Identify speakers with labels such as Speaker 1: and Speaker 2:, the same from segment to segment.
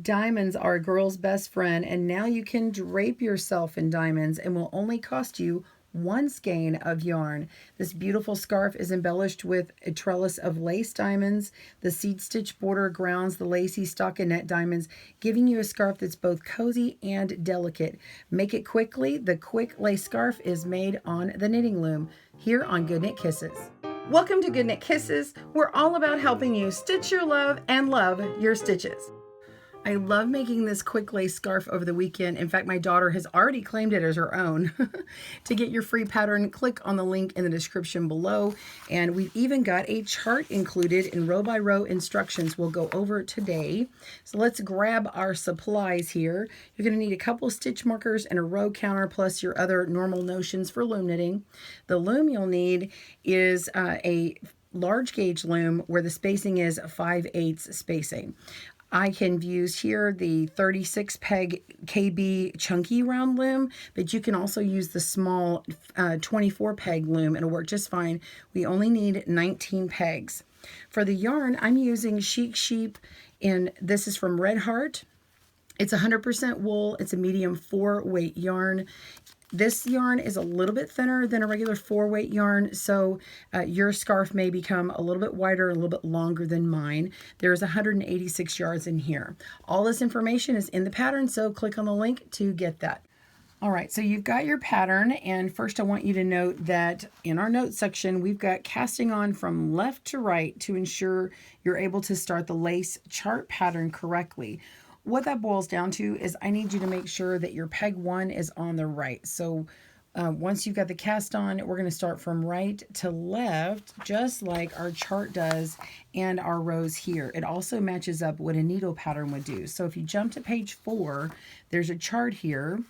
Speaker 1: Diamonds are a girl's best friend, and now you can drape yourself in diamonds and will only cost you one skein of yarn. This beautiful scarf is embellished with a trellis of lace diamonds. The seed stitch border grounds the lacy stockinette diamonds, giving you a scarf that's both cozy and delicate. Make it quickly. The quick lace scarf is made on the knitting loom here on Good Knit Kisses. Welcome to Good Knit Kisses. We're all about helping you stitch your love and love your stitches. I love making this quick lace scarf over the weekend. In fact, my daughter has already claimed it as her own. To get your free pattern, click on the link in the description below. And we've even got a chart included in row by row instructions we'll go over today. So let's grab our supplies here. You're going to need a couple stitch markers and a row counter plus your other normal notions for loom knitting. The loom you'll need is a large gauge loom where the spacing is 5/8 spacing. I can use here the 36 peg KB chunky round loom, but you can also use the small 24 peg loom. It'll work just fine. We only need 19 pegs. For the yarn, I'm using Chic Sheep, and this is from Red Heart. It's 100% wool. It's a medium 4-weight yarn. This yarn is a little bit thinner than a regular 4-weight yarn, so your scarf may become a little bit wider, a little bit longer than mine. There's 186 yards in here. All this information is in the pattern, so click on the link to get that. All right, so you've got your pattern, and first I want you to note that in our notes section, we've got casting on from left to right to ensure you're able to start the lace chart pattern correctly. What that boils down to is I need you to make sure that your peg 1 is on the right. So once you've got the cast on, we're going to start from right to left, just like our chart does and our rows here. It also matches up what a needle pattern would do. So if you jump to page 4, there's a chart here.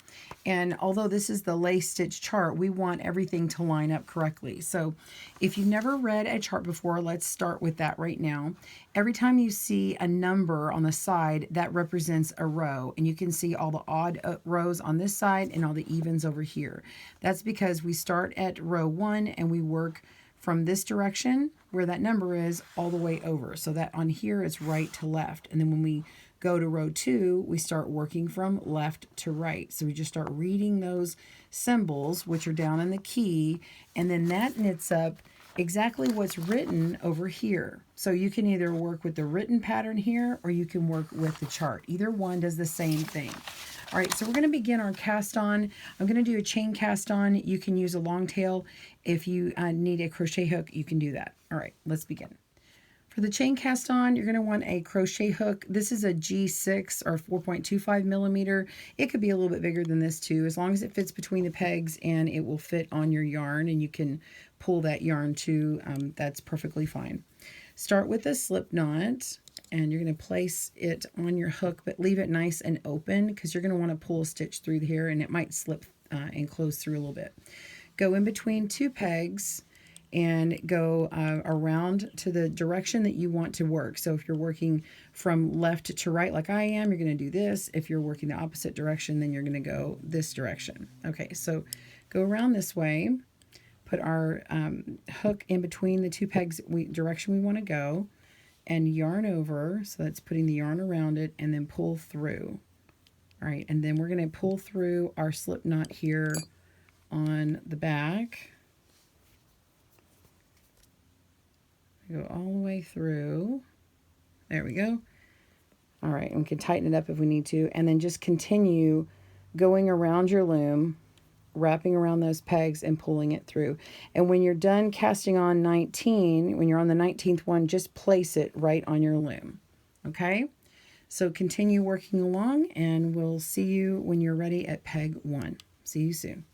Speaker 1: And although this is the lace stitch chart, we want everything to line up correctly. So if you've never read a chart before, let's start with that right now. Every time you see a number on the side, that represents a row. And you can see all the odd rows on this side and all the evens over here. That's because we start at row 1 and we work from this direction where that number is all the way over. So that on here it's right to left. And then when we go to row 2, we start working from left to right. So we just start reading those symbols, which are down in the key, and then that knits up exactly what's written over here. So you can either work with the written pattern here, or you can work with the chart. Either one does the same thing. All right, so we're going to begin our cast on. I'm going to do a chain cast on. You can use a long tail. If you need a crochet hook, you can do that. All right, let's begin. For the chain cast on, you're going to want a crochet hook. This is a G6 or 4.25 millimeter. It could be a little bit bigger than this too, as long as it fits between the pegs and it will fit on your yarn and you can pull that yarn too. That's perfectly fine. Start with a slip knot and you're going to place it on your hook, but leave it nice and open because you're going to want to pull a stitch through here and it might slip and close through a little bit. Go in between 2 pegs and go around to the direction that you want to work. So if you're working from left to right like I am, you're going to do this. If you're working the opposite direction, then you're going to go this direction. Okay, so go around this way, put our hook in between the 2 pegs direction we want to go, and yarn over. So that's putting the yarn around it, and then pull through. All right, and then we're going to pull through our slip knot here on the back. Go all the way through. There we go. All right, and we can tighten it up if we need to, and then just continue going around your loom, wrapping around those pegs and pulling it through. And when you're done casting on 19, when you're on the 19th one, just place it right on your loom. Okay? So continue working along, and we'll see you when you're ready at peg 1. See you soon.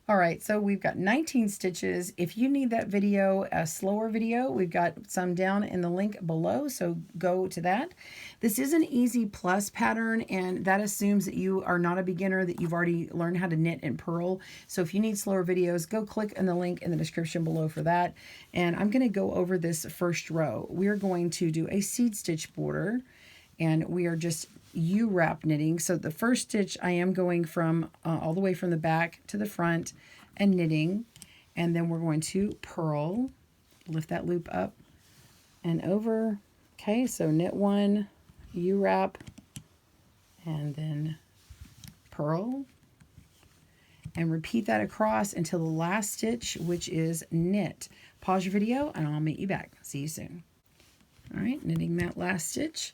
Speaker 1: All right, so we've got 19 stitches. If you need that video, a slower video, we've got some down in the link below, so go to that. This is an easy plus pattern, and that assumes that you are not a beginner, that you've already learned how to knit and purl. So if you need slower videos, go click on the link in the description below for that. And I'm going to go over this first row. We're going to do a seed stitch border, and we are just U-wrap knitting. So the first stitch I am going from all the way from the back to the front and knitting, and then we're going to purl, lift that loop up and over. Okay, so knit 1, U-wrap, and then purl, and repeat that across until the last stitch, which is knit. Pause your video and I'll meet you back. See you soon. All right, knitting that last stitch.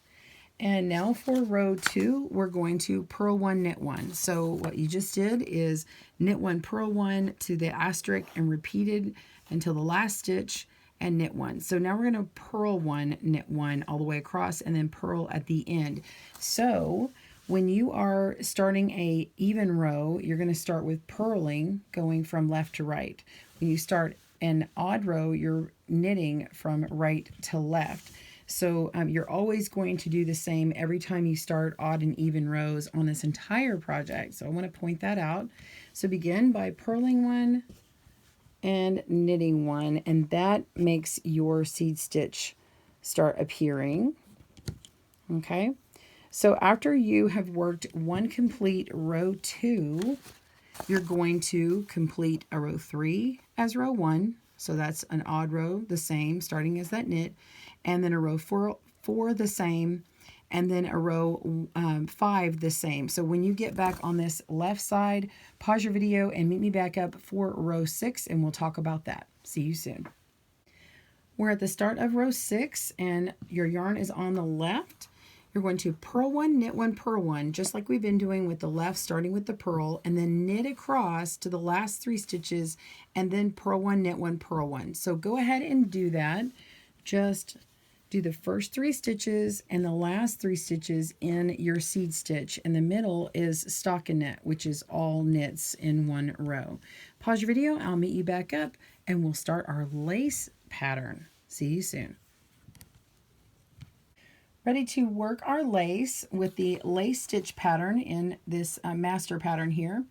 Speaker 1: And now for row 2, we're going to purl 1, knit 1. So what you just did is knit 1, purl 1 to the asterisk and repeated until the last stitch and knit 1. So now we're going to purl 1, knit 1 all the way across and then purl at the end. So when you are starting a even row, you're going to start with purling going from left to right. When you start an odd row, you're knitting from right to left. So you're always going to do the same every time you start odd and even rows on this entire project. So I want to point that out. So begin by purling 1 and knitting 1, and that makes your seed stitch start appearing. Okay, so after you have worked 1 complete row 2, you're going to complete a row 3 as row 1. So that's an odd row, the same, starting as that knit, and then a row 4 the same, and then a row 5 the same. So when you get back on this left side, pause your video and meet me back up for row 6, and we'll talk about that. See you soon. We're at the start of row 6, and your yarn is on the left. You're going to purl 1, knit 1, purl 1, just like we've been doing with the left, starting with the purl, and then knit across to the last 3 stitches, and then purl 1, knit 1, purl 1. So go ahead and do that. Just do the first 3 stitches and the last 3 stitches in your seed stitch, and the middle is stockinette, which is all knits in 1 row. Pause your video, I'll meet you back up, and we'll start our lace pattern. See you soon. Ready to work our lace with the lace stitch pattern in this master pattern here.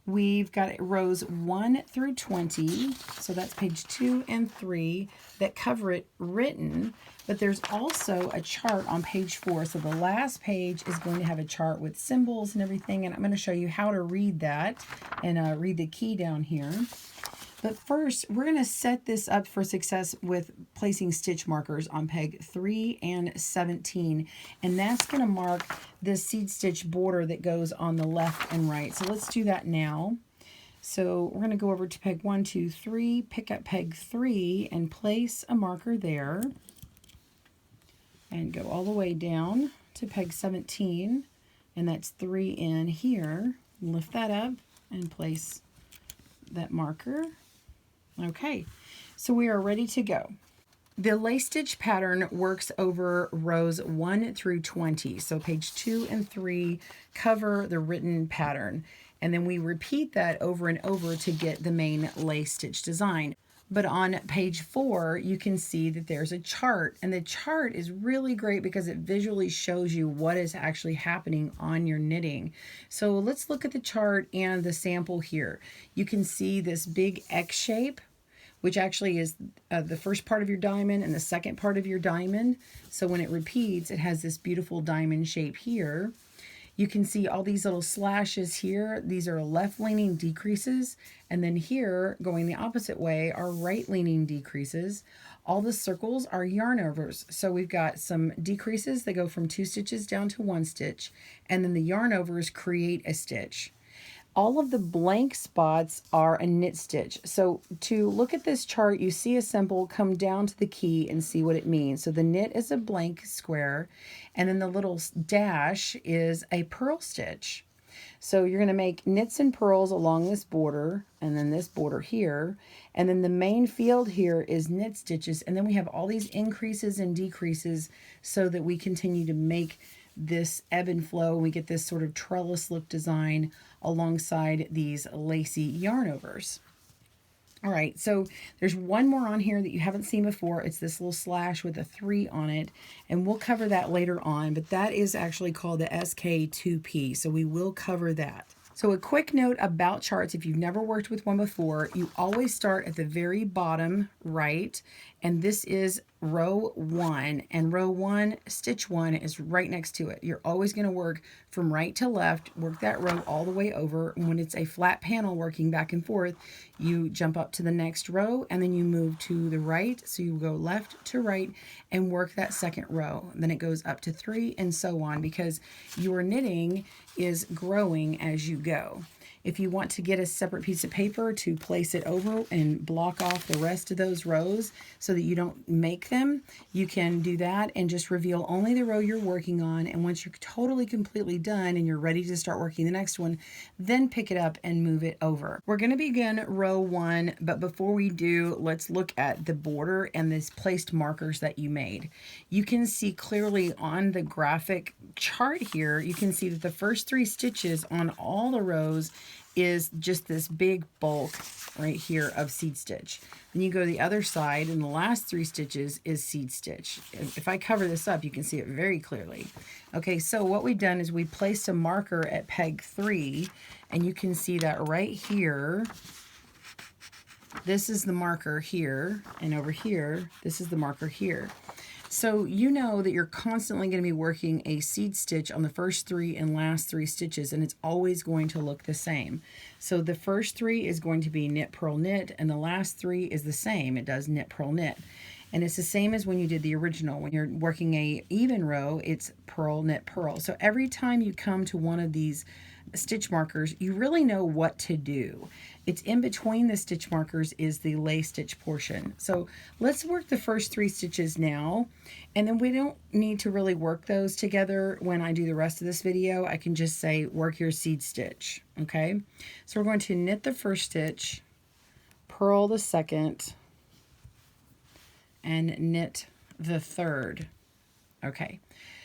Speaker 1: We've got rows 1 through 20, so that's page 2 and 3 that cover it written, but there's also a chart on page 4. So the last page is going to have a chart with symbols and everything, and I'm going to show you how to read that and read the key down here. But first, we're going to set this up for success with placing stitch markers on peg 3 and 17. And that's going to mark the seed stitch border that goes on the left and right. So let's do that now. So we're going to go over to peg 1, 2, 3, pick up peg 3 and place a marker there. And go all the way down to peg 17. And that's 3 in here. Lift that up and place that marker. Okay, so we are ready to go. The lace stitch pattern works over rows 1 through 20. So page 2 and 3 cover the written pattern. And then we repeat that over and over to get the main lace stitch design. But on page 4, you can see that there's a chart. And the chart is really great because it visually shows you what is actually happening on your knitting. So let's look at the chart and the sample here. You can see this big X shape, which actually is the first part of your diamond and the second part of your diamond. So when it repeats, it has this beautiful diamond shape here. You can see all these little slashes here. These are left-leaning decreases. And then here, going the opposite way, are right-leaning decreases. All the circles are yarn overs. So we've got some decreases that go from 2 stitches down to 1 stitch. And then the yarn overs create a stitch. All of the blank spots are a knit stitch. So to look at this chart, you see a symbol, come down to the key and see what it means. So the knit is a blank square, and then the little dash is a purl stitch. So you're going to make knits and purls along this border, and then this border here, and then the main field here is knit stitches, and then we have all these increases and decreases so that we continue to make this ebb and flow. We get this sort of trellis look design alongside these lacy yarn overs. All right, so there's one more on here that you haven't seen before. It's this little slash with a 3 on it, and we'll cover that later on, but that is actually called the SK2P, so we will cover that. So a quick note about charts, if you've never worked with one before, you always start at the very bottom right, and this is row 1, and row 1, stitch 1 is right next to it. You're always going to work from right to left, work that row all the way over. And when it's a flat panel working back and forth, you jump up to the next row and then you move to the right. So you go left to right and work that second row. And then it goes up to 3 and so on, because your knitting is growing as you go. If you want to get a separate piece of paper to place it over and block off the rest of those rows so that you don't make them, you can do that and just reveal only the row you're working on. And once you're totally completely done and you're ready to start working the next one, then pick it up and move it over. We're going to begin row 1, but before we do, let's look at the border and these placed markers that you made. You can see clearly on the graphic chart here, you can see that the first 3 stitches on all the rows is just this big bulk right here of seed stitch. Then you go to the other side and the last 3 stitches is seed stitch. If I cover this up, you can see it very clearly. Okay, so what we've done is we placed a marker at peg 3, and you can see that right here. This is the marker here, and over here, this is the marker here. So you know that you're constantly going to be working a seed stitch on the first 3 and last 3 stitches, and it's always going to look the same. So the first 3 is going to be knit, purl, knit, and the last 3 is the same. It does knit, purl, knit. And it's the same as when you did the original. When you're working a even row, it's purl, knit, purl. So every time you come to one of these stitch markers, you really know what to do. It's in between the stitch markers is the lay stitch portion. So let's work the first 3 stitches now, and then we don't need to really work those together when I do the rest of this video. I can just say work your seed stitch. Okay, so we're going to knit the first stitch, purl the second, and knit the third. Okay,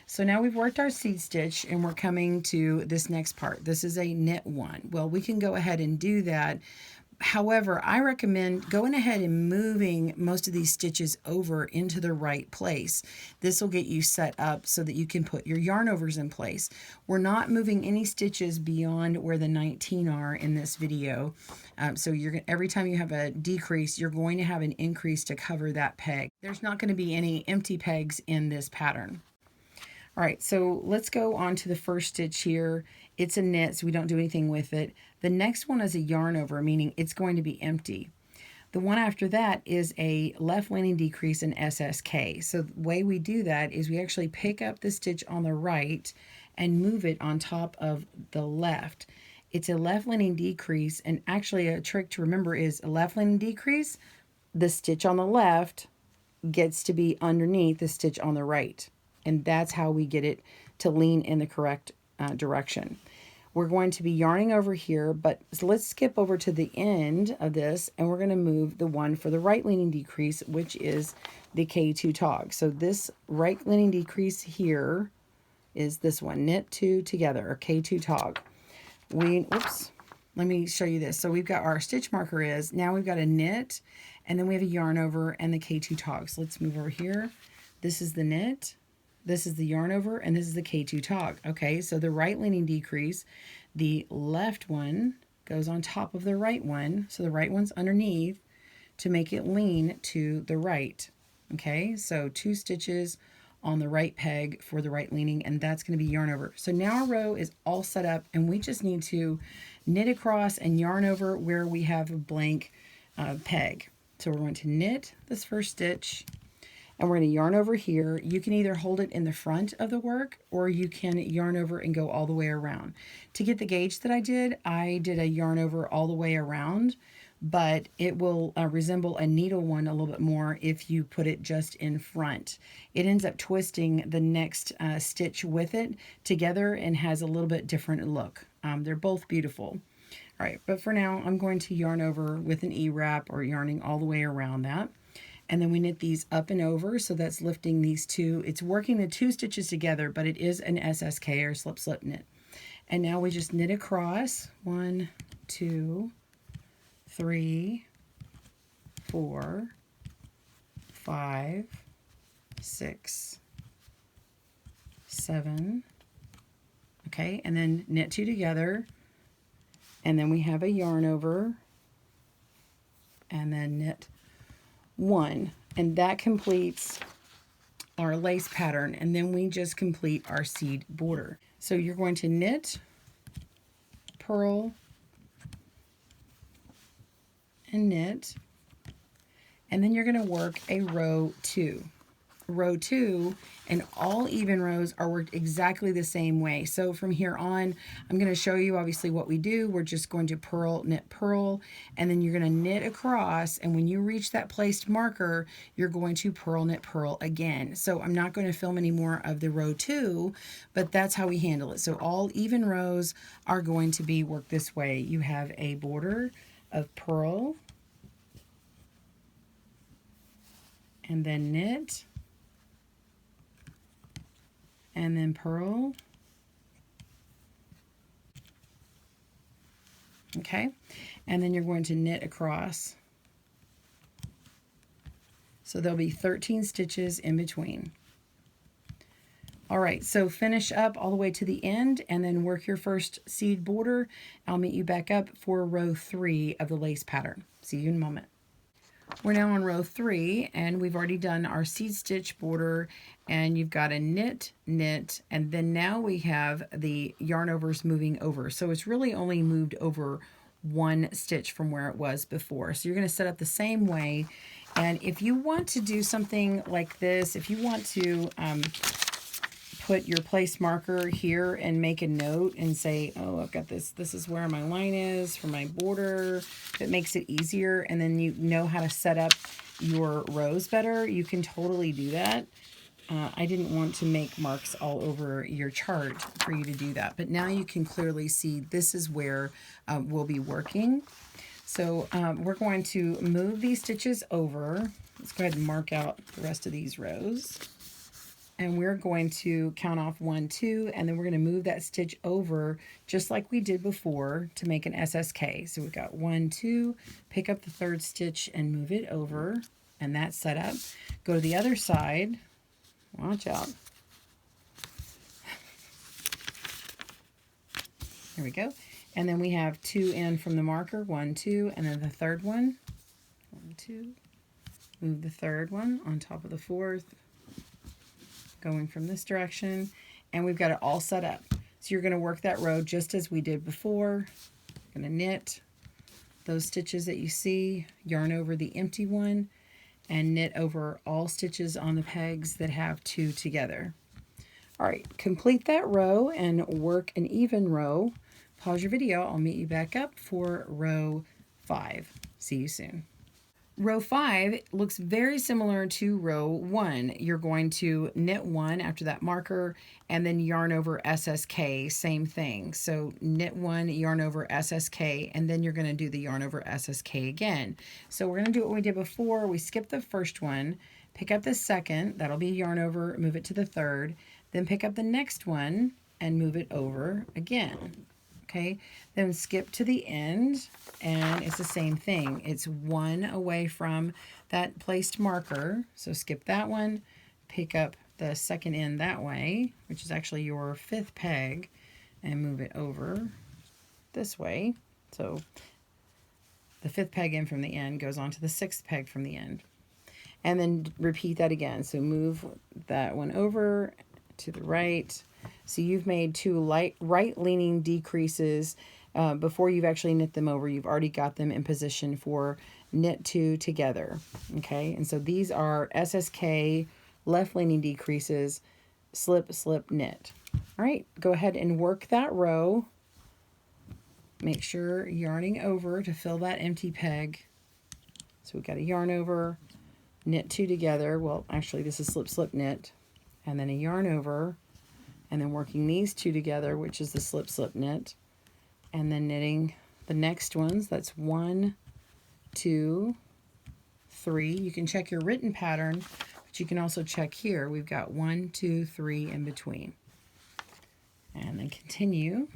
Speaker 1: so now we've worked our seed stitch and we're coming to this next part. This is a knit 1. Well, we can go ahead and do that. However, I recommend going ahead and moving most of these stitches over into the right place. This will get you set up so that you can put your yarn overs in place. We're not moving any stitches beyond where the 19 are in this video. So every time you have a decrease, you're going to have an increase to cover that peg. There's not going to be any empty pegs in this pattern. All right, so let's go on to the first stitch here. It's a knit, so we don't do anything with it. The next one is a yarn over, meaning it's going to be empty. The one after that is a left leaning decrease in SSK. So the way we do that is we actually pick up the stitch on the right and move it on top of the left. It's a left leaning decrease, and actually a trick to remember is a left leaning decrease, the stitch on the left gets to be underneath the stitch on the right. And that's how we get it to lean in the correct direction. We're going to be yarning over here, but let's skip over to the end of this, and we're going to move the one for the right leaning decrease, which is the K2 tog. So this right leaning decrease here is this one, knit 2 together, or K2 tog. Let me show you this. So we've got our stitch marker is, now we've got a knit, and then we have a yarn over and the K2 tog. So let's move over here. This is the knit. This is the yarn over, and this is the K2 tog. Okay, so the right leaning decrease, the left one goes on top of the right one, so the right one's underneath to make it lean to the right. Okay, so 2 stitches on the right peg for the right leaning, and that's going to be yarn over. So now our row is all set up, and we just need to knit across and yarn over where we have a blank peg. So we're going to knit this first stitch, and we're going to yarn over here. You can either hold it in the front of the work, or you can yarn over and go all the way around. To get the gauge that I did a yarn over all the way around, but it will resemble a needle one a little bit more if you put it just in front. It ends up twisting the next stitch with it together and has a little bit different look. They're both beautiful. All right, but for now, I'm going to yarn over with an E-wrap or yarning all the way around that. And then we knit these up and over, so that's lifting these 2. It's working the 2 stitches together, but it is an SSK or slip slip knit. And now we just knit across 1, 2, 3, 4, 5, 6, 7. Okay, and then knit 2 together, and then we have a yarn over, and then knit 1. And that completes our lace pattern, and then we just complete our seed border. So you're going to knit, purl, and knit, and then you're going to work a row 2. Row 2 and all even rows are worked exactly the same way. So from here on, I'm going to show you obviously what we do. We're just going to purl, knit, purl, and then you're going to knit across, and when you reach that placed marker, you're going to purl, knit, purl again. So I'm not going to film any more of the row 2, but that's how we handle it. So all even rows are going to be worked this way. You have a border of purl, and then knit, and then purl. Okay, and then you're going to knit across. So there'll be 13 stitches in between. All right, so finish up all the way to the end and then work your first seed border. I'll meet you back up for row 3 of the lace pattern. See you in a moment. We're now on row 3, and we've already done our seed stitch border, and you've got a knit, knit, and then now we have the yarn overs moving over. So it's really only moved over 1 stitch from where it was before. So you're going to set up the same way, and if you want to do something like this, if you want to put your place marker here and make a note and say, oh, I've got this is where my line is for my border. It makes it easier, and then you know how to set up your rows better, you can totally do that. I didn't want to make marks all over your chart for you to do that, but now you can clearly see this is where we'll be working. So we're going to move these stitches over. Let's go ahead and mark out the rest of these rows. And we're going to count off 1, 2, and then we're going to move that stitch over just like we did before to make an SSK. So we've got 1, 2, pick up the 3rd stitch and move it over, and that's set up. Go to the other side. Watch out. There we go. And then we have 2 in from the marker, 1, 2, and then the 3rd one. 1, 2. Move the 3rd one on top of the 4th. Going from this direction, and we've got it all set up. So you're going to work that row just as we did before. You're going to knit those stitches that you see, yarn over the empty one, and knit over all stitches on the pegs that have 2 together. All right, complete that row and work an even row. Pause your video. I'll meet you back up for row 5. See you soon. Row 5 looks very similar to row 1. You're going to knit 1 after that marker and then yarn over SSK, same thing. So knit 1, yarn over SSK, and then you're going to do the yarn over SSK again. So we're going to do what we did before. We skip the first one, pick up the second, that'll be yarn over, move it to the 3rd, then pick up the next one and move it over again. Okay, then skip to the end, and it's the same thing. It's 1 away from that placed marker, so skip that one, pick up the 2nd end that way, which is actually your 5th peg, and move it over this way. So the 5th peg in from the end goes on to the 6th peg from the end. And then repeat that again. So move that one over to the right. So you've made 2 right-leaning decreases before you've actually knit them over. You've already got them in position for knit 2 together. Okay, and so these are SSK left-leaning decreases, slip, slip, knit. All right, go ahead and work that row. Make sure yarning over to fill that empty peg. So we've got a yarn over, knit 2 together. Well, actually this is slip, slip, knit, and then a yarn over, and then working these 2 together, which is the slip, slip, knit, and then knitting the next ones. That's 1, 2, 3. You can check your written pattern, but you can also check here. We've got 1, 2, 3 in between. And then continue.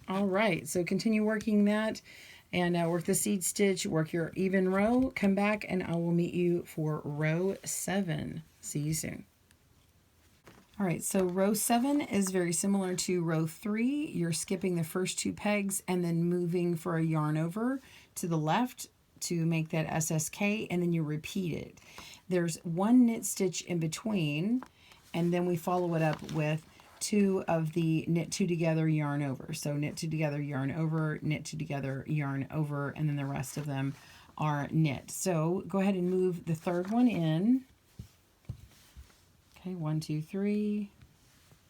Speaker 1: All right, so continue working that, and work the seed stitch, work your even row, come back, and I will meet you for row 7. See you soon. All right, so row 7 is very similar to row 3. You're skipping the first 2 pegs and then moving for a yarn over to the left to make that SSK, and then you repeat it. There's one knit stitch in between, and then we follow it up with 2 of the knit 2 together, yarn over. So knit 2 together, yarn over, knit 2 together, yarn over, and then the rest of them are knit. So go ahead and move the third one in. Okay, 1, 2, 3.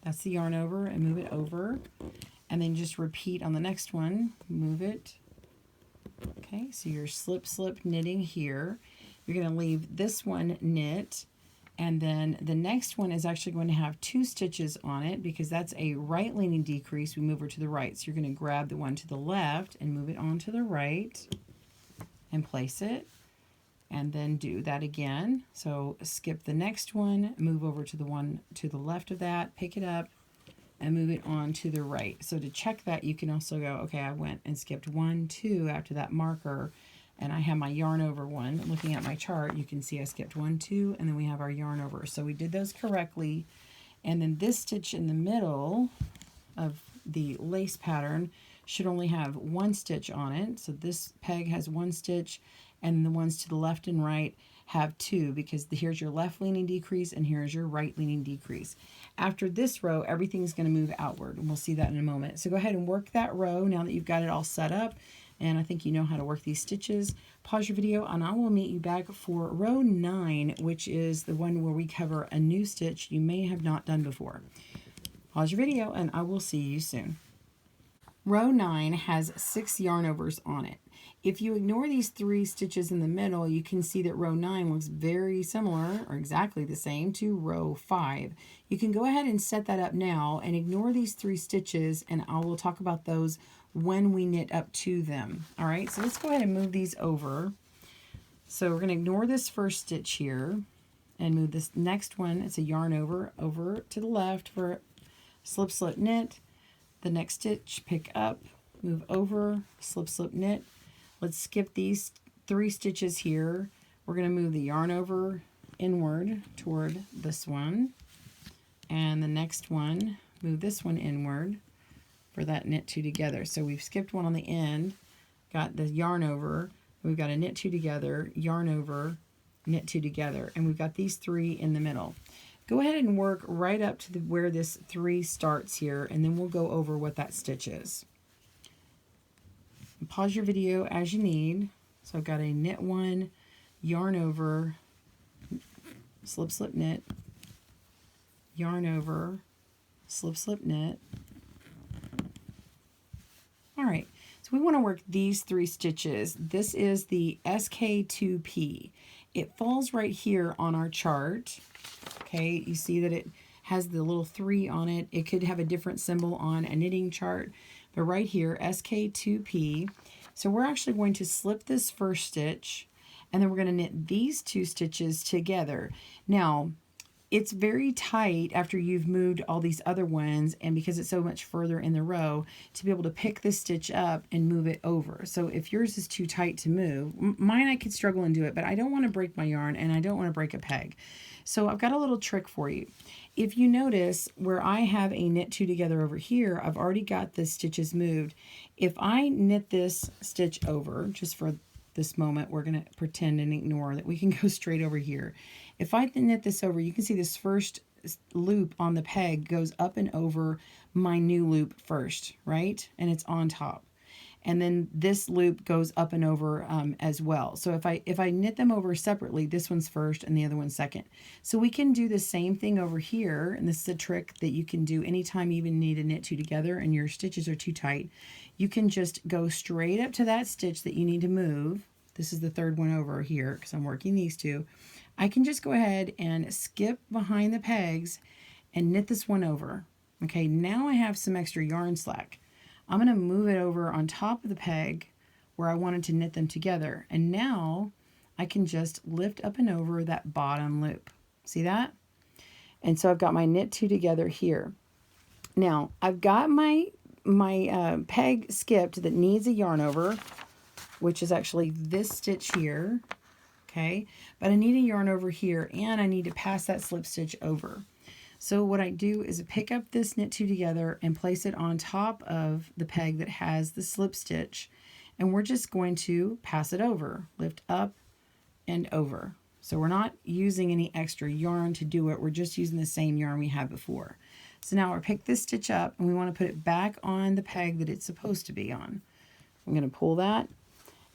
Speaker 1: That's the yarn over, and move it over. And then just repeat on the next one, move it. Okay, so you're slip, slip knitting here. You're going to leave this one knit, and then the next one is actually going to have 2 stitches on it because that's a right leaning decrease. We move her to the right. So you're going to grab the one to the left and move it on to the right and place it, and then do that again. So skip the next one, move over to the one to the left of that, pick it up, and move it on to the right. So to check that, you can also go, okay, I went and skipped 1, 2 after that marker, and I have my yarn over one. Looking at my chart, you can see I skipped 1, 2, and then we have our yarn over. So we did those correctly. And then this stitch in the middle of the lace pattern should only have 1 stitch on it. So this peg has 1 stitch, and the ones to the left and right have 2, because here's your left leaning decrease and here's your right leaning decrease. After this row, everything's going to move outward, and we'll see that in a moment. So go ahead and work that row now that you've got it all set up, and I think you know how to work these stitches. Pause your video and I will meet you back for row 9, which is the one where we cover a new stitch you may have not done before. Pause your video and I will see you soon. Row 9 has 6 yarn overs on it. If you ignore these 3 stitches in the middle, you can see that row 9 looks very similar or exactly the same to row 5. You can go ahead and set that up now and ignore these 3 stitches, and I will talk about those when we knit up to them. All right, so let's go ahead and move these over. So we're going to ignore this first stitch here and move this next one. It's a yarn over to the left for slip, slip, knit. The next stitch, pick up, move over, slip, slip, knit. Let's skip these 3 stitches here. We're going to move the yarn over inward toward this one, and the next one, move this one inward for that knit 2 together. So we've skipped one on the end, got the yarn over, we've got a knit 2 together, yarn over, knit 2 together, and we've got these 3 in the middle. Go ahead and work right up to where this 3 starts here, and then we'll go over what that stitch is. Pause your video as you need. So I've got a knit 1, yarn over, slip, slip, knit, yarn over, slip, slip, knit. All right, so we want to work these 3 stitches. This is the SK2P. It falls right here on our chart. Okay, you see that it has the little 3 on it. It could have a different symbol on a knitting chart, but right here, SK2P. So we're actually going to slip this first stitch, and then we're going to knit these 2 stitches together. Now, it's very tight after you've moved all these other ones, and because it's so much further in the row, to be able to pick this stitch up and move it over. So if yours is too tight to move, mine I could struggle and do it, but I don't want to break my yarn and I don't want to break a peg. So I've got a little trick for you. If you notice where I have a knit 2 together over here, I've already got the stitches moved. If I knit this stitch over, just for this moment, we're going to pretend and ignore that we can go straight over here. If I knit this over, you can see this first loop on the peg goes up and over my new loop first, right? And it's on top. And then this loop goes up and over as well. So if I knit them over separately, this one's first and the other one's second. So we can do the same thing over here, and this is a trick that you can do anytime you even need to knit 2 together and your stitches are too tight. You can just go straight up to that stitch that you need to move. This is the 3rd one over here because I'm working these 2. I can just go ahead and skip behind the pegs and knit this one over. Okay, now I have some extra yarn slack. I'm going to move it over on top of the peg where I wanted to knit them together. And now I can just lift up and over that bottom loop. See that? And so I've got my knit 2 together here. Now I've got my peg skipped that needs a yarn over, which is actually this stitch here. Okay, but I need a yarn over here, and I need to pass that slip stitch over. So what I do is pick up this knit 2 together and place it on top of the peg that has the slip stitch, and we're just going to pass it over, lift up and over. So we're not using any extra yarn to do it. We're just using the same yarn we had before. So now we'll pick this stitch up and we want to put it back on the peg that it's supposed to be on. I'm going to pull that.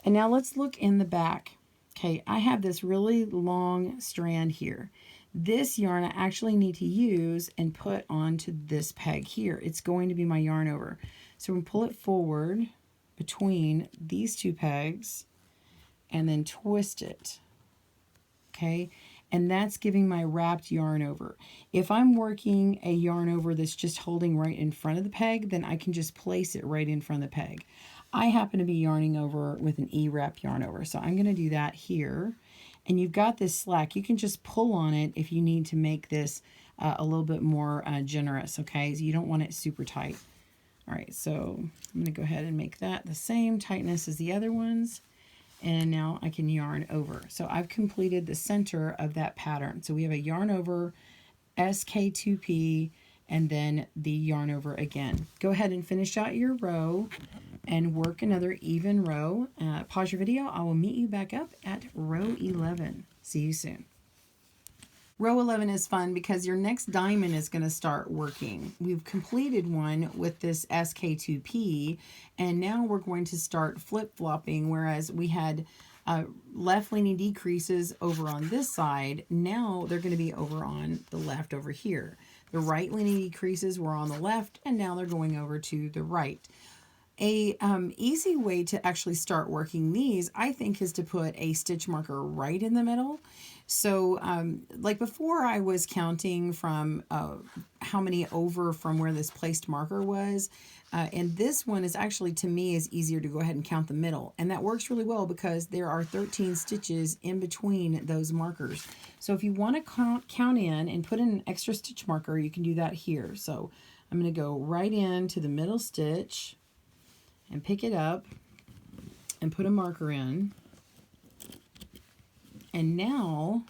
Speaker 1: And now let's look in the back. Okay, I have this really long strand here. This yarn I actually need to use and put onto this peg here. It's going to be my yarn over. So we're going to pull it forward between these two pegs and then twist it. Okay, and that's giving my wrapped yarn over. If I'm working a yarn over that's just holding right in front of the peg, then I can just place it right in front of the peg. I happen to be yarning over with an E-wrap yarn over, so I'm going to do that here. And you've got this slack. You can just pull on it if you need to make this a little bit more generous, okay? So you don't want it super tight. All right, so I'm going to go ahead and make that the same tightness as the other ones. And now I can yarn over. So I've completed the center of that pattern. So we have a yarn over, SK2P, and then the yarn over again. Go ahead and finish out your row and work another even row. Pause your video. I will meet you back up at row 11. See you soon. Row 11 is fun because your next diamond is going to start working. We've completed one with this SK2P, and now we're going to start flip-flopping, whereas we had left leaning decreases over on this side. Now they're going to be over on the left over here. The right leaning decreases were on the left, and now they're going over to the right. A easy way to actually start working these, I think, is to put a stitch marker right in the middle. So like before, I was counting from how many over from where this placed marker was. And this one is actually, to me, is easier to go ahead and count the middle. And that works really well because there are 13 stitches in between those markers. So if you want to count in and put in an extra stitch marker, you can do that here. So I'm going to go right into the middle stitch and pick it up and put a marker in. And now,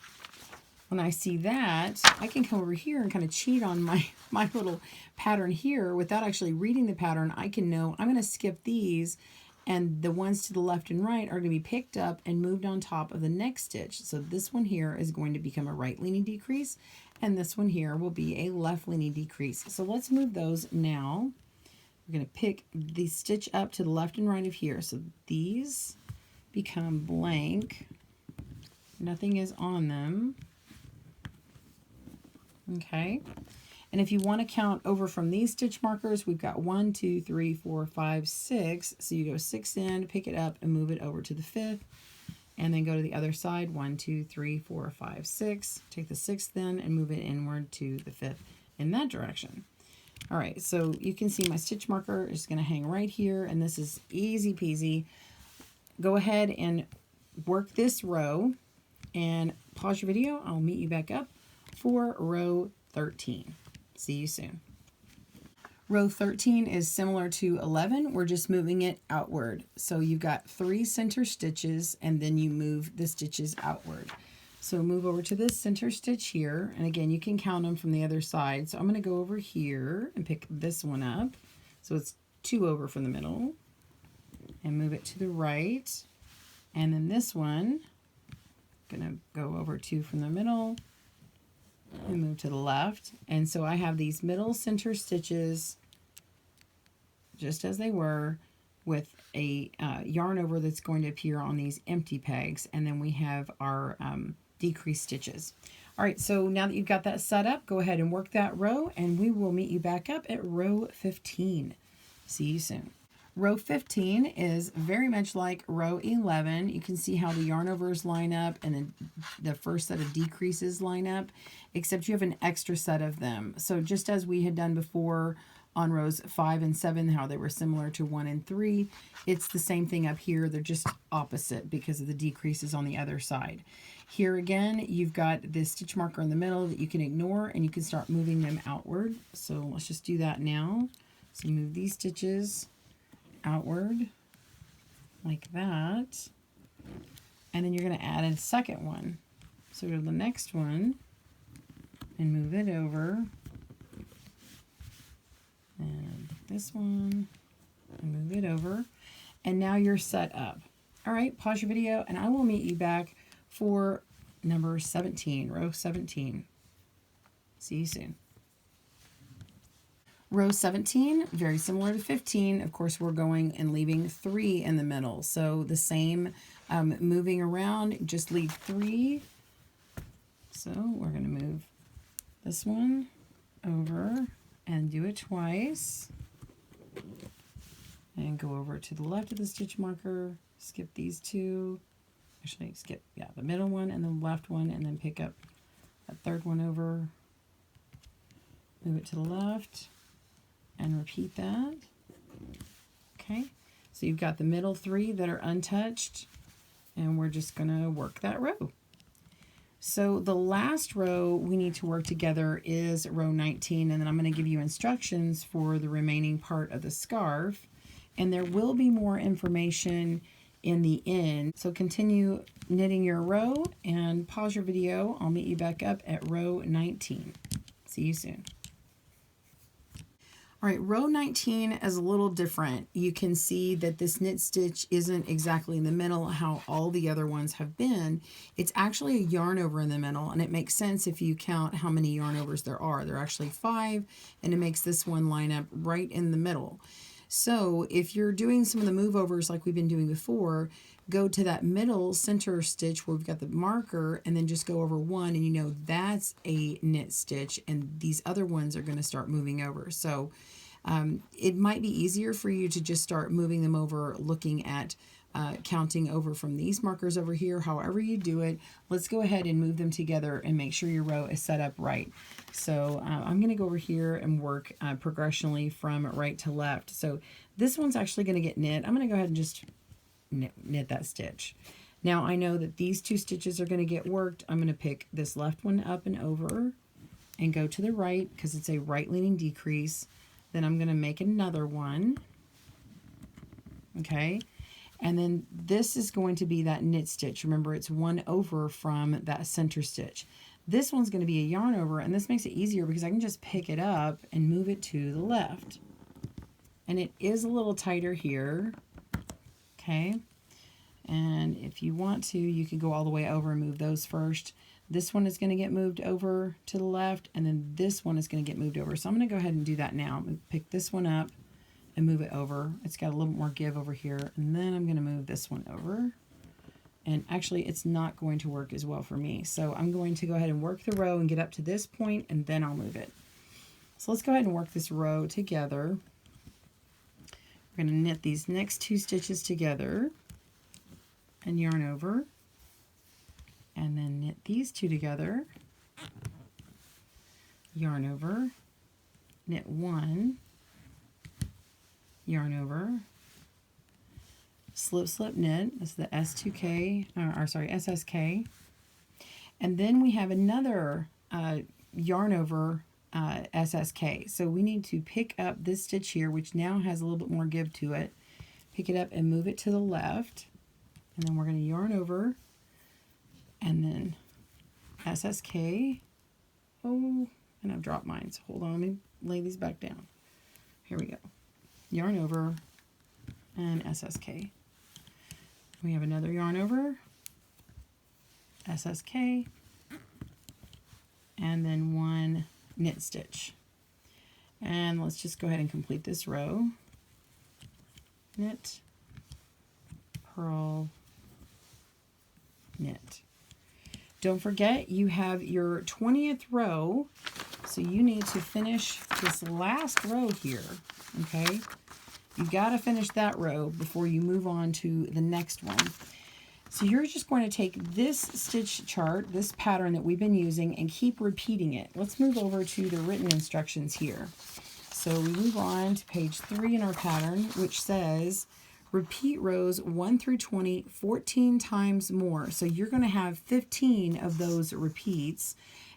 Speaker 1: when I see that, I can come over here and kind of cheat on my little pattern here without actually reading the pattern. I can know I'm going to skip these, and the ones to the left and right are going to be picked up and moved on top of the next stitch. So this one here is going to become a right leaning decrease, and this one here will be a left leaning decrease. So let's move those now. We're going to pick the stitch up to the left and right of here. So these become blank. Nothing is on them. Okay. And if you want to count over from these stitch markers, we've got 1, 2, 3, 4, 5, 6. So you go 6 in, pick it up, and move it over to the 5th. And then go to the other side, 1, 2, 3, 4, 5, 6. Take the 6th then and move it inward to the 5th in that direction. All right, so you can see my stitch marker is going to hang right here, and this is easy peasy. Go ahead and work this row and pause your video. I'll meet you back up for row 13. See you soon. Row 13 is similar to 11. We're just moving it outward. So you've got 3 center stitches, and then you move the stitches outward. So move over to this center stitch here, and again, you can count them from the other side. So I'm going to go over here and pick this one up. So it's 2 over from the middle, and move it to the right. And then this one, I'm going to go over 2 from the middle and move to the left. And so I have these middle center stitches just as they were with a yarn over that's going to appear on these empty pegs. And then we have our decreased stitches. All right, so now that you've got that set up, go ahead and work that row, and we will meet you back up at row 15. See you soon. Row 15 is very much like row 11. You can see how the yarn overs line up and then the first set of decreases line up, except you have an extra set of them. So just as we had done before on rows 5 and 7, how they were similar to 1 and 3, it's the same thing up here. They're just opposite because of the decreases on the other side. Here again, you've got this stitch marker in the middle that you can ignore, and you can start moving them outward. So let's just do that now. So move these stitches outward like that, and then you're going to add a second one. So go to the next one and move it over, and this one and move it over. And now you're set up. All right, pause your video and I will meet you back for number 17, row 17. See you soon. Row 17, very similar to 15. Of course, we're going and leaving 3 in the middle. So the same moving around, just leave 3. So we're going to move this one over and do it twice. And go over to the left of the stitch marker, skip these 2. Actually, skip, the middle one and the left one, and then pick up that third one over. Move it to the left and repeat that. Okay, so you've got the middle 3 that are untouched, and we're just going to work that row. So the last row we need to work together is row 19, and then I'm going to give you instructions for the remaining part of the scarf, and there will be more information in the end. So continue knitting your row and pause your video. I'll meet you back up at row 19. See you soon. All right, row 19 is a little different. You can see that this knit stitch isn't exactly in the middle how all the other ones have been. It's actually a yarn over in the middle, and it makes sense if you count how many yarn overs there are. There are actually 5, and it makes this one line up right in the middle. So if you're doing some of the move overs like we've been doing before, go to that middle center stitch where we've got the marker and then just go over 1, and you know that's a knit stitch, and these other ones are going to start moving over. So it might be easier for you to just start moving them over, looking at counting over from these markers over here. However you do it, let's go ahead and move them together and make sure your row is set up right. So I'm going to go over here and work progressionally from right to left. So this one's actually going to get knit. I'm going to go ahead and just knit that stitch. Now I know that these 2 stitches are going to get worked. I'm going to pick this left one up and over and go to the right because it's a right leaning decrease. Then I'm going to make another one. Okay. And then this is going to be that knit stitch. Remember, it's 1 over from that center stitch. This one's going to be a yarn over, and this makes it easier because I can just pick it up and move it to the left. And it is a little tighter here. Okay. And if you want to, you can go all the way over and move those first. This one is going to get moved over to the left, and then this one is going to get moved over. So I'm going to go ahead and do that now. Pick this one up and move it over. It's got a little more give over here, and then I'm going to move this one over. And actually, it's not going to work as well for me. So I'm going to go ahead and work the row and get up to this point, and then I'll move it. So let's go ahead and work this row together. We're going to knit these next 2 stitches together and yarn over. And then knit these 2 together, yarn over, knit 1, yarn over, slip, slip, knit. This is the SSK. And then we have another yarn over SSK. So we need to pick up this stitch here, which now has a little bit more give to it. Pick it up and move it to the left. And then we're going to yarn over. And then SSK. Oh, and I've dropped mine. So hold on, let me lay these back down. Here we go. Yarn over and SSK. We have another yarn over, SSK, and then 1 knit stitch. And let's just go ahead and complete this row. Knit, purl, knit. Don't forget, you have your 20th row, so you need to finish this last row here, okay? You've got to finish that row before you move on to the next one. So you're just going to take this stitch chart, this pattern that we've been using, and keep repeating it. Let's move over to the written instructions here. So we move on to page 3 in our pattern, which says, repeat rows 1 through 20 14 times more. So you're going to have 15 of those repeats,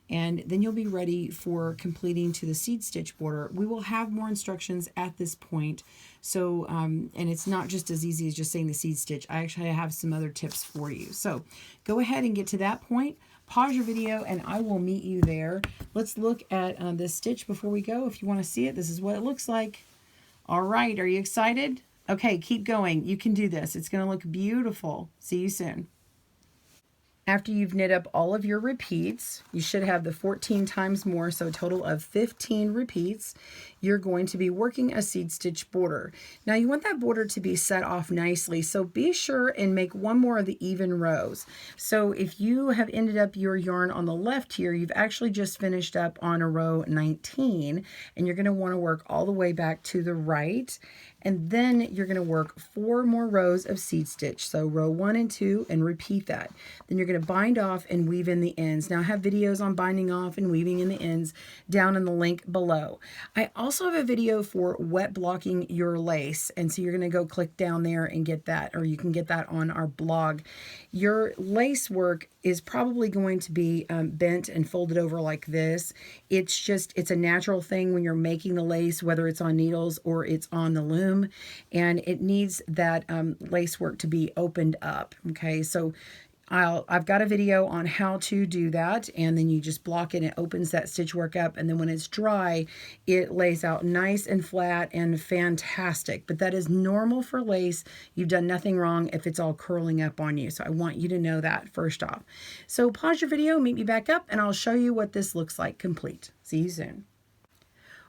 Speaker 1: and then you'll be ready for completing to the seed stitch border. We will have more instructions at this point. So, and it's not just as easy as just saying the seed stitch. I actually have some other tips for you. So go ahead and get to that point. Pause your video and I will meet you there. Let's look at this stitch before we go. If you want to see it, this is what it looks like. All right, are you excited? Okay, keep going. You can do this. It's going to look beautiful. See you soon. After you've knit up all of your repeats, you should have the 14 times more, so a total of 15 repeats. You're going to be working a seed stitch border. Now you want that border to be set off nicely, so be sure and make one more of the even rows. So if you have ended up your yarn on the left here, you've actually just finished up on a row 19, and you're going to want to work all the way back to the right. And then you're going to work 4 more rows of seed stitch. So row 1 and 2, and repeat that. Then you're going to bind off and weave in the ends. Now I have videos on binding off and weaving in the ends down in the link below. I also have a video for wet blocking your lace. And so you're going to go click down there and get that, or you can get that on our blog. Your lace work is probably going to be bent and folded over like this. It's a natural thing when you're making the lace, whether it's on needles or it's on the loom, and it needs that lace work to be opened up. Okay, so I've got a video on how to do that, and then you just block it. It opens that stitch work up, and then when it's dry, it lays out nice and flat and fantastic. But that is normal for lace. You've done nothing wrong if it's all curling up on you. So I want you to know that first off. So pause your video, meet me back up, and I'll show you what this looks like complete. See you soon.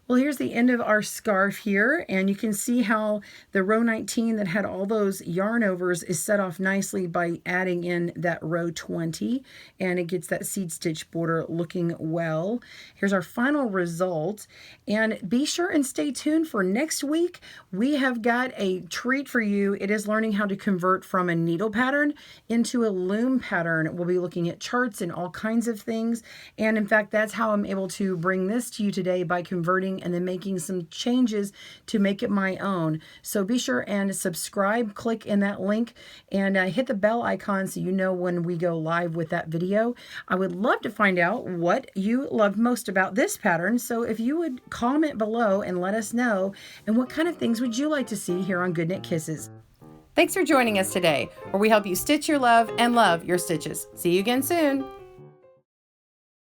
Speaker 1: Well, here's the end of our scarf here, and you can see how the row 19 that had all those yarn overs is set off nicely by adding in that row 20, and it gets that seed stitch border looking well. Here's our final result, and be sure and stay tuned for next week. We have got a treat for you. It is learning how to convert from a needle pattern into a loom pattern. We'll be looking at charts and all kinds of things, and in fact, that's how I'm able to bring this to you today, by converting and then making some changes to make it my own. So be sure and subscribe, click in that link, and hit the bell icon so you know when we go live with that video. I would love to find out what you loved most about this pattern, so if you would comment below and let us know, and what kind of things would you like to see here on Good Knit Kisses. Thanks for joining us today, where we help you stitch your love and love your stitches. See you again soon.